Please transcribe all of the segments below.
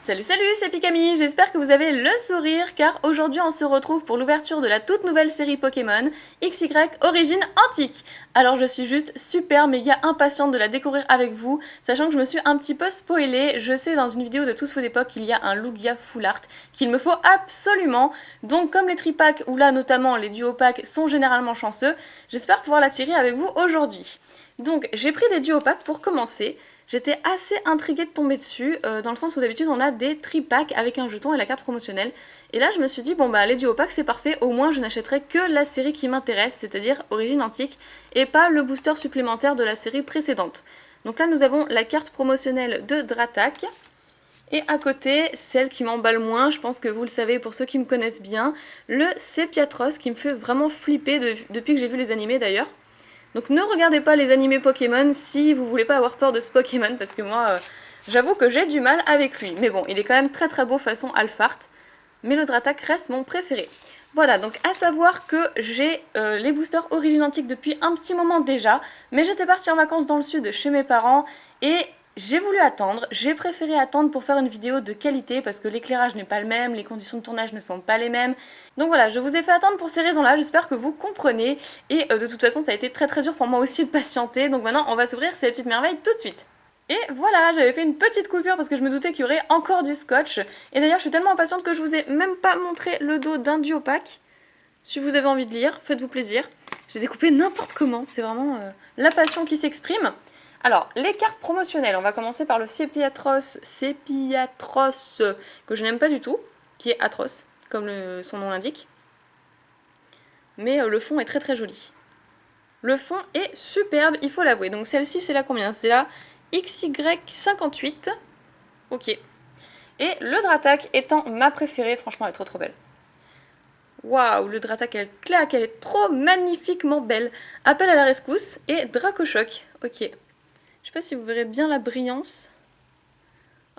Salut salut, c'est Pikami, j'espère que vous avez le sourire car aujourd'hui on se retrouve pour l'ouverture de la toute nouvelle série Pokémon XY Origine Antique. Alors je suis juste super méga impatiente de la découvrir avec vous, sachant que je me suis un petit peu spoilée. Je sais dans une vidéo de Tous Faux d'époque qu'il y a un Lugia Full Art qu'il me faut absolument. Donc comme les tripacks ou là notamment les duo packs sont généralement chanceux, j'espère pouvoir la tirer avec vous aujourd'hui. Donc j'ai pris des duo packs pour commencer. J'étais assez intriguée de tomber dessus, dans le sens où d'habitude on a des tripacks avec un jeton et la carte promotionnelle. Et là je me suis dit, bon bah les duo packs c'est parfait, au moins je n'achèterai que la série qui m'intéresse, c'est-à-dire Origine Antique, et pas le booster supplémentaire de la série précédente. Donc là nous avons la carte promotionnelle de Dratak, et à côté, celle qui m'emballe moins, je pense que vous le savez pour ceux qui me connaissent bien, le Sepiatros qui me fait vraiment flipper depuis que j'ai vu les animés d'ailleurs. Donc ne regardez pas les animés Pokémon si vous voulez pas avoir peur de ce Pokémon, parce que moi, j'avoue que j'ai du mal avec lui. Mais bon, il est quand même très très beau façon Alphart, mais le Dratak reste mon préféré. Voilà, donc à savoir que j'ai les boosters Origine Antique depuis un petit moment déjà, mais j'étais partie en vacances dans le sud chez mes parents, et j'ai voulu attendre, j'ai préféré attendre pour faire une vidéo de qualité parce que l'éclairage n'est pas le même, les conditions de tournage ne sont pas les mêmes. Donc voilà, je vous ai fait attendre pour ces raisons-là, j'espère que vous comprenez. Et de toute façon, ça a été très très dur pour moi aussi de patienter, donc maintenant on va s'ouvrir ces petites merveilles tout de suite. Et voilà, j'avais fait une petite coupure parce que je me doutais qu'il y aurait encore du scotch. Et d'ailleurs, je suis tellement impatiente que je vous ai même pas montré le dos d'un duo pack. Si vous avez envie de lire, faites-vous plaisir. J'ai découpé n'importe comment, c'est vraiment la passion qui s'exprime. Alors, les cartes promotionnelles, on va commencer par le Sepiatros, que je n'aime pas du tout, qui est atroce, comme son nom l'indique. Mais le fond est très très joli. Le fond est superbe, il faut l'avouer. Donc celle-ci, c'est la combien? C'est la XY58. Ok. Et le Dratak étant ma préférée, franchement, elle est trop trop belle. Waouh, le Dratak, elle claque, elle est trop magnifiquement belle. Appel à la rescousse et Dracochoc. Ok. Je sais pas si vous verrez bien la brillance.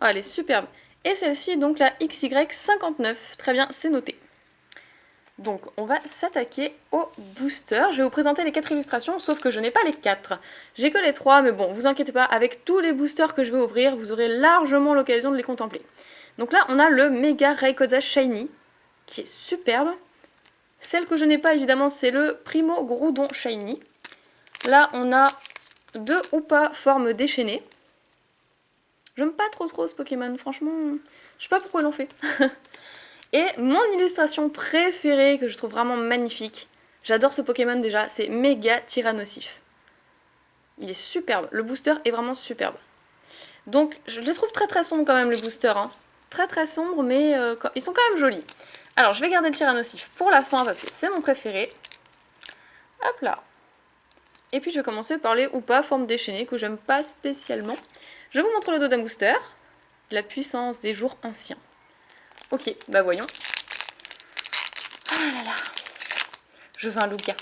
Oh, elle est superbe. Et celle-ci, donc la XY59. Très bien, c'est noté. Donc, on va s'attaquer au booster. Je vais vous présenter les 4 illustrations, sauf que je n'ai pas les 4. J'ai que les 3, mais bon, vous inquiétez pas, avec tous les boosters que je vais ouvrir, vous aurez largement l'occasion de les contempler. Donc là, on a le Mega Rayquaza Shiny, qui est superbe. Celle que je n'ai pas, évidemment, c'est le Primo Groudon Shiny. Là, on a 2 Hoopa formes déchaînées. J'aime pas trop ce Pokémon, franchement, je sais pas pourquoi ils l'ont fait. Et mon illustration préférée, que je trouve vraiment magnifique, j'adore ce Pokémon déjà, c'est Mega Tyrannosif. Il est superbe, le booster est vraiment superbe. Donc je les trouve très très sombres quand même les boosters, hein. Très très sombres, mais ils sont quand même jolis. Alors je vais garder le Tyrannosif pour la fin parce que c'est mon préféré. Hop là. Et puis je vais commencer par les Hoopa forme déchaînée que j'aime pas spécialement. Je vous montre le dos d'un booster. La puissance des jours anciens. Ok, bah voyons. Ah là là. Je veux un Lugia.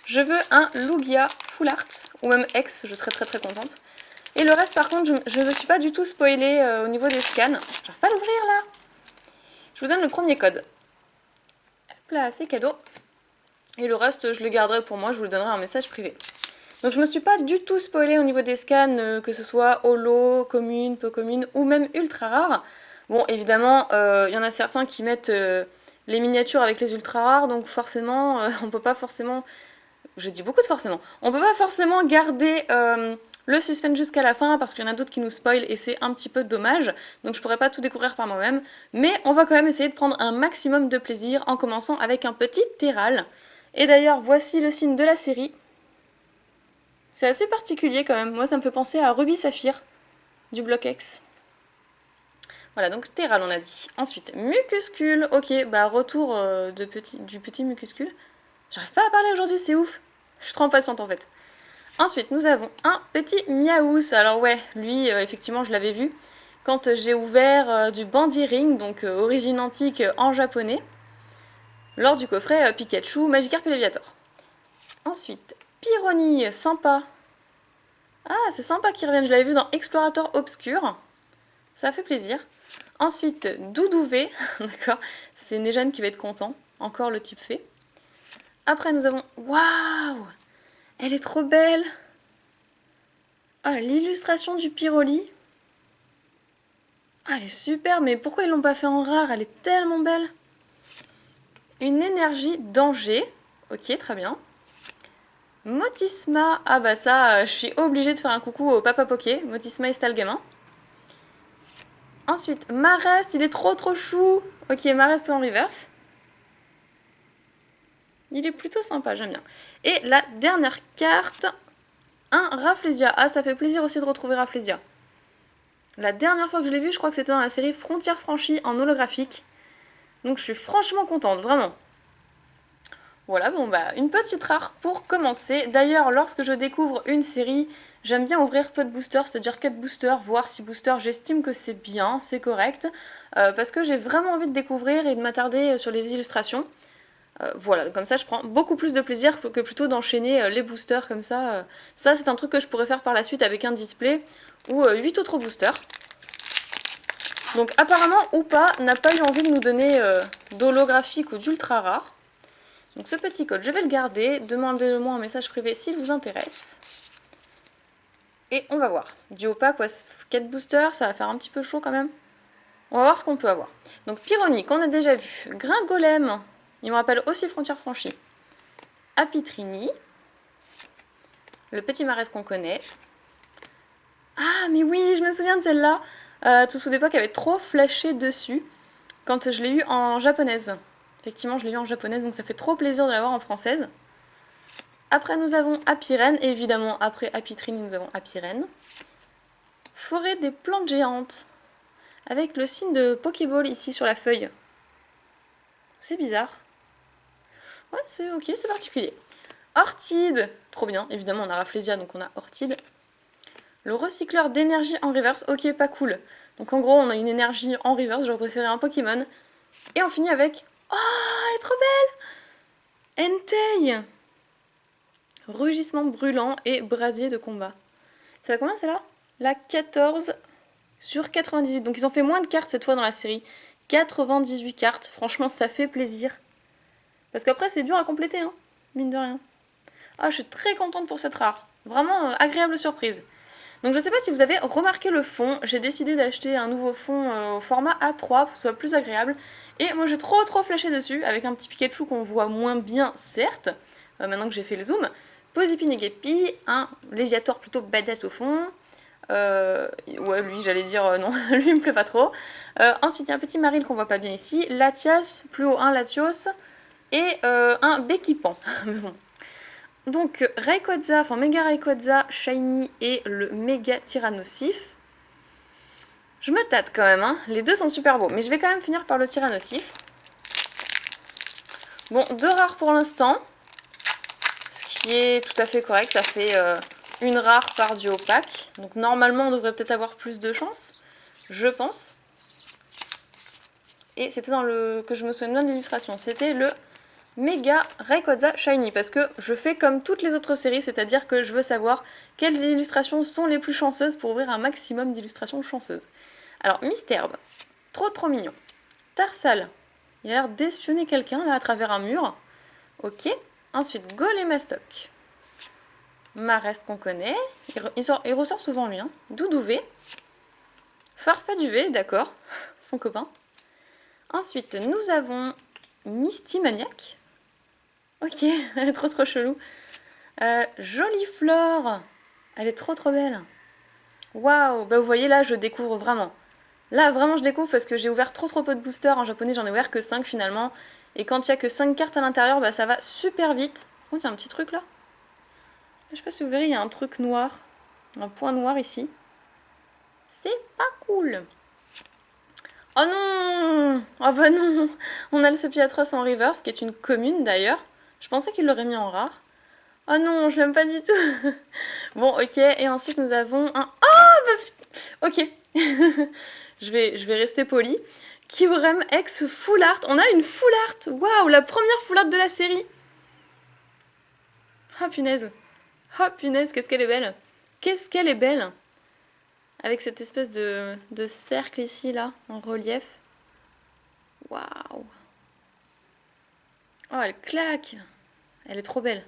Je veux un Lugia Full Art, ou même X, je serais très très contente. Et le reste par contre, je ne suis pas du tout spoilée au niveau des scans. J'arrive pas à l'ouvrir là. Je vous donne le premier code. Hop là, c'est cadeau. Et le reste, je le garderai pour moi, je vous le donnerai en message privé. Donc je me suis pas du tout spoilée au niveau des scans, que ce soit holo, commune, peu commune, ou même ultra rare. Bon, évidemment, y en a certains qui mettent les miniatures avec les ultra rares, donc forcément, on peut pas forcément... Je dis beaucoup de forcément. On peut pas forcément garder le suspense jusqu'à la fin, parce qu'il y en a d'autres qui nous spoilent, et c'est un petit peu dommage. Donc je pourrais pas tout découvrir par moi-même. Mais on va quand même essayer de prendre un maximum de plaisir, en commençant avec un petit Terral. Et d'ailleurs, voici le signe de la série. C'est assez particulier quand même. Moi, ça me fait penser à Ruby Saphir, du bloc X. Voilà, donc Terral, on a dit. Ensuite, Mucuscule. Ok, bah retour du petit Mucuscule. J'arrive pas à parler aujourd'hui, c'est ouf. Je suis trop impatiente en fait. Ensuite, nous avons un petit Miaous. Alors ouais, lui, effectivement, je l'avais vu quand j'ai ouvert du Bandy Ring, donc origine antique en japonais, lors du coffret Pikachu, Magikarp et Léviator. Ensuite, Pyroni, sympa. Ah, c'est sympa qu'il revienne, je l'avais vu dans Explorator Obscur. Ça fait plaisir. Ensuite, Doudouvé, d'accord, c'est Nejane qui va être content. Encore le type fée. Après, nous avons... Waouh! Elle est trop belle! Ah, l'illustration du Pyroli. Ah, elle est super, mais pourquoi ils l'ont pas fait en rare? Elle est tellement belle. Une énergie danger. Ok, très bien. Motisma. Ah bah ça, je suis obligée de faire un coucou au Papa Poké. Motisma et Stalgamin. Ensuite, Marest, il est trop chou. Ok, Marest en reverse. Il est plutôt sympa, j'aime bien. Et la dernière carte, un Rafflesia. Ah, ça fait plaisir aussi de retrouver Rafflesia. La dernière fois que je l'ai vu, je crois que c'était dans la série Frontières franchies en holographique. Donc je suis franchement contente, vraiment. Voilà, bon bah, une petite rare pour commencer. D'ailleurs, lorsque je découvre une série, j'aime bien ouvrir peu de boosters, c'est-à-dire 4 boosters, voir si booster, j'estime que c'est bien, c'est correct, parce que j'ai vraiment envie de découvrir et de m'attarder sur les illustrations. Voilà, comme ça je prends beaucoup plus de plaisir que plutôt d'enchaîner les boosters comme ça. Ça c'est un truc que je pourrais faire par la suite avec un display ou 8 autres boosters. Donc apparemment Oupa n'a pas eu envie de nous donner d'holographique ou d'ultra rare. Donc ce petit code je vais le garder, demandez-le-moi en message privé s'il vous intéresse. Et on va voir. Du Oupa, quoi, 4 boosters, ça va faire un petit peu chaud quand même. On va voir ce qu'on peut avoir. Donc Pyronique, on a déjà vu. Gringolem, il me rappelle aussi Frontières franchies. Apitrini. Le petit Marès qu'on connaît. Ah, mais oui, je me souviens de celle-là. Tout d'époque avait trop flashé dessus quand je l'ai eu en japonaise. Effectivement, je l'ai eu en japonaise, donc ça fait trop plaisir de l'avoir en française. Après, nous avons Apirène, et évidemment, après Apitrini, nous avons Apirène. Forêt des plantes géantes, avec le signe de Pokéball ici sur la feuille. C'est bizarre. Ouais, c'est ok, c'est particulier. Orchide, trop bien, évidemment, on a Rafflesia, donc on a Orchide. Le recycleur d'énergie en reverse, ok, pas cool. Donc en gros, on a une énergie en reverse, j'aurais préféré un Pokémon. Et on finit avec... Oh, elle est trop belle! Entei! Rugissement brûlant et brasier de combat. C'est la combien celle-là? La 14 sur 98. Donc ils ont fait moins de cartes cette fois dans la série. 98 cartes, franchement ça fait plaisir. Parce qu'après c'est dur à compléter, hein, mine de rien. Ah, je suis très contente pour cette rare. Vraiment agréable surprise. Donc je sais pas si vous avez remarqué le fond, j'ai décidé d'acheter un nouveau fond au format A3 pour que ce soit plus agréable. Et moi j'ai trop flashé dessus, avec un petit Pikachu qu'on voit moins bien certes, maintenant que j'ai fait le zoom. Posipinigepi, un Léviator plutôt badass au fond. Ouais, lui j'allais dire non, lui il me plaît pas trop. Ensuite il y a un petit Maril qu'on voit pas bien ici, Latias, plus haut un Latios, et un Béquipan. Bon. Donc Rayquaza, enfin Mega Rayquaza, Shiny et le Mega Tyrannosif. Je me tâte quand même, hein. Les deux sont super beaux, mais je vais quand même finir par le Tyrannosif. Bon, 2 rares pour l'instant, ce qui est tout à fait correct, ça fait une rare par duo pack. Donc normalement on devrait peut-être avoir plus de chance, je pense. Et c'était dans le... que je me souviens bien de l'illustration, c'était le Mega Rayquaza Shiny, parce que je fais comme toutes les autres séries, c'est-à-dire que je veux savoir quelles illustrations sont les plus chanceuses pour ouvrir un maximum d'illustrations chanceuses. Alors, Misterbe, trop mignon. Tarsal, il a l'air d'espionner quelqu'un là à travers un mur. Ok. Ensuite, Golemastoc. Marest qu'on connaît, il ressort souvent lui. Hein. Doudouvé. Farfaduvé, d'accord, son copain. Ensuite, nous avons Misty-Maniac. Ok, elle est trop chelou. Jolie fleur. Elle est trop belle. Waouh, bah vous voyez là, je découvre vraiment. Là, vraiment, je découvre parce que j'ai ouvert trop peu de boosters. En japonais, j'en ai ouvert que 5 finalement. Et quand il y a que 5 cartes à l'intérieur, bah ça va super vite. Par contre, il y a un petit truc là. Je sais pas si vous verrez, il y a un truc noir. Un point noir ici. C'est pas cool. Oh non! Oh bah non! On a le Sepiatros en reverse, qui est une commune d'ailleurs. Je pensais qu'il l'aurait mis en rare. Oh non, je l'aime pas du tout. Bon, ok, et ensuite nous avons un... Oh, bah... Ok. je vais rester poli. Kyurem ex full art. On a une full art. Waouh, la première full art de la série. Oh punaise. Oh punaise, qu'est-ce qu'elle est belle. Qu'est-ce qu'elle est belle. Avec cette espèce de cercle ici, là, en relief. Waouh. Oh, elle claque. Elle est trop belle.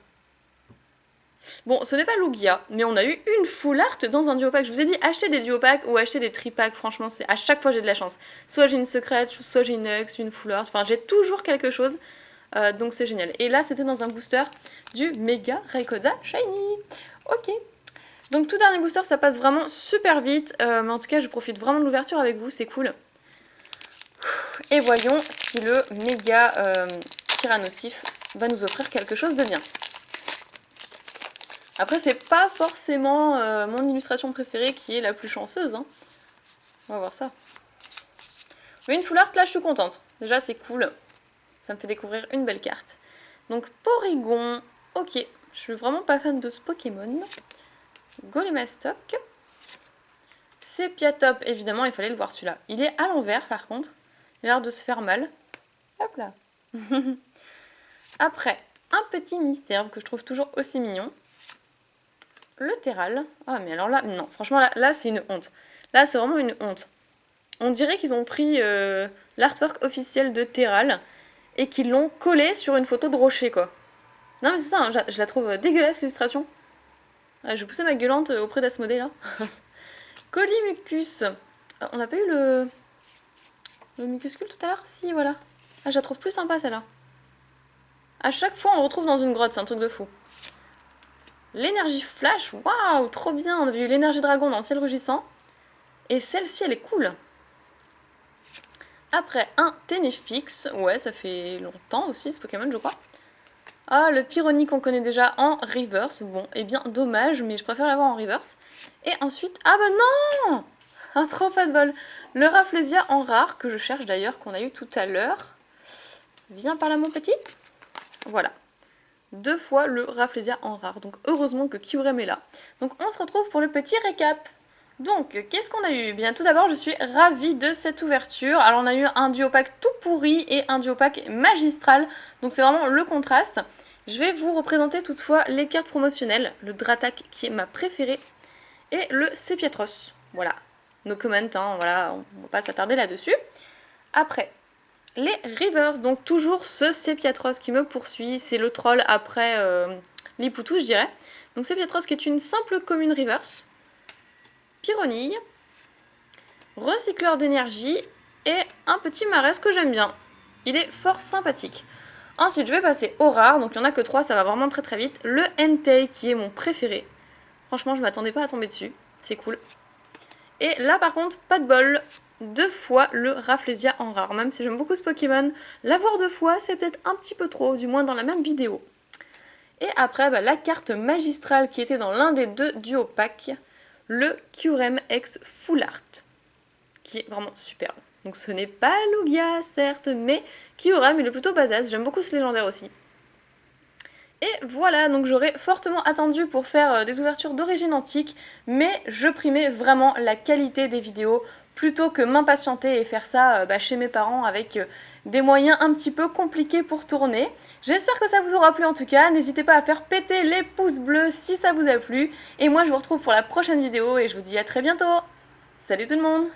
Bon, ce n'est pas Lugia, mais on a eu une full art dans un duo pack. Je vous ai dit, achetez des duo packs ou achetez des tri-packs, franchement, c'est à chaque fois j'ai de la chance. Soit j'ai une secrète, soit j'ai une X, une full art, enfin j'ai toujours quelque chose, donc c'est génial. Et là, c'était dans un booster du Mega Rayquaza Shiny. Ok. Donc tout dernier booster, ça passe vraiment super vite, mais en tout cas, je profite vraiment de l'ouverture avec vous, c'est cool. Et voyons si le Méga Tyrannosif va nous offrir quelque chose de bien. Après, c'est pas forcément mon illustration préférée qui est la plus chanceuse. Hein. On va voir ça. Mais une full art, là, je suis contente. Déjà, c'est cool. Ça me fait découvrir une belle carte. Donc, Porygon. Ok. Je suis vraiment pas fan de ce Pokémon. Golémastoc. Sepiatop. Évidemment, il fallait le voir celui-là. Il est à l'envers, par contre. Il a l'air de se faire mal. Hop là. Après, un petit mystère que je trouve toujours aussi mignon. Le Terral. Ah, mais alors là, non, franchement, là c'est une honte. Là, c'est vraiment une honte. On dirait qu'ils ont pris l'artwork officiel de Terral et qu'ils l'ont collé sur une photo de rocher, quoi. Non, mais c'est ça, hein, je la trouve dégueulasse, l'illustration. Ouais, je vais pousser ma gueulante auprès d'Asmodée, là. Colimucus. On n'a pas eu le mucuscule tout à l'heure? Si, voilà. Ah, je la trouve plus sympa, celle-là. À chaque fois, on le retrouve dans une grotte, c'est un truc de fou. L'énergie flash, waouh, trop bien. On avait eu l'énergie dragon dans le ciel rugissant. Et celle-ci, elle est cool. Après, un Ténéfix. Ouais, ça fait longtemps aussi, ce Pokémon, je crois. Ah, le Pyroni qu'on connaît déjà en reverse. Bon, eh bien, dommage, mais je préfère l'avoir en reverse. Et ensuite... Ah bah non. Un trop pas de bol. Le Rafflesia en rare, que je cherche d'ailleurs, qu'on a eu tout à l'heure. Viens par là, mon petit. Voilà. 2 fois le Rafflesia en rare. Donc heureusement que Kyurem est là. Donc on se retrouve pour le petit récap. Donc qu'est-ce qu'on a eu? Bien tout d'abord je suis ravie de cette ouverture. Alors on a eu un duo pack tout pourri et un duo pack magistral. Donc c'est vraiment le contraste. Je vais vous représenter toutefois les cartes promotionnelles. Le Dratak qui est ma préférée. Et le Sepiatros. Voilà. No comment, hein, voilà, on va pas s'attarder là-dessus. Après, les Rivers, donc toujours ce Sepiatros qui me poursuit, c'est le troll après Lipoutou, je dirais. Donc Sepiatros qui est une simple commune Reverse, Pyronille, recycleur d'énergie et un petit Marès que j'aime bien. Il est fort sympathique. Ensuite, je vais passer au rare, donc il n'y en a que 3, ça va vraiment très très vite. Le Entei qui est mon préféré. Franchement, je m'attendais pas à tomber dessus, c'est cool. Et là par contre, pas de bol. 2 fois le Rafflesia en rare. Même si j'aime beaucoup ce Pokémon, l'avoir 2 fois, c'est peut-être un petit peu trop, du moins dans la même vidéo. Et après, bah, la carte magistrale qui était dans l'un des 2 duo packs, le Kyurem X Full Art, qui est vraiment superbe. Donc ce n'est pas Lugia, certes, mais Kyurem, il est plutôt badass. J'aime beaucoup ce légendaire aussi. Et voilà, donc j'aurais fortement attendu pour faire des ouvertures d'origine antique, mais je primais vraiment la qualité des vidéos plutôt que m'impatienter et faire ça chez mes parents avec des moyens un petit peu compliqués pour tourner. J'espère que ça vous aura plu en tout cas, n'hésitez pas à faire péter les pouces bleus si ça vous a plu, et moi je vous retrouve pour la prochaine vidéo et je vous dis à très bientôt. Salut tout le monde!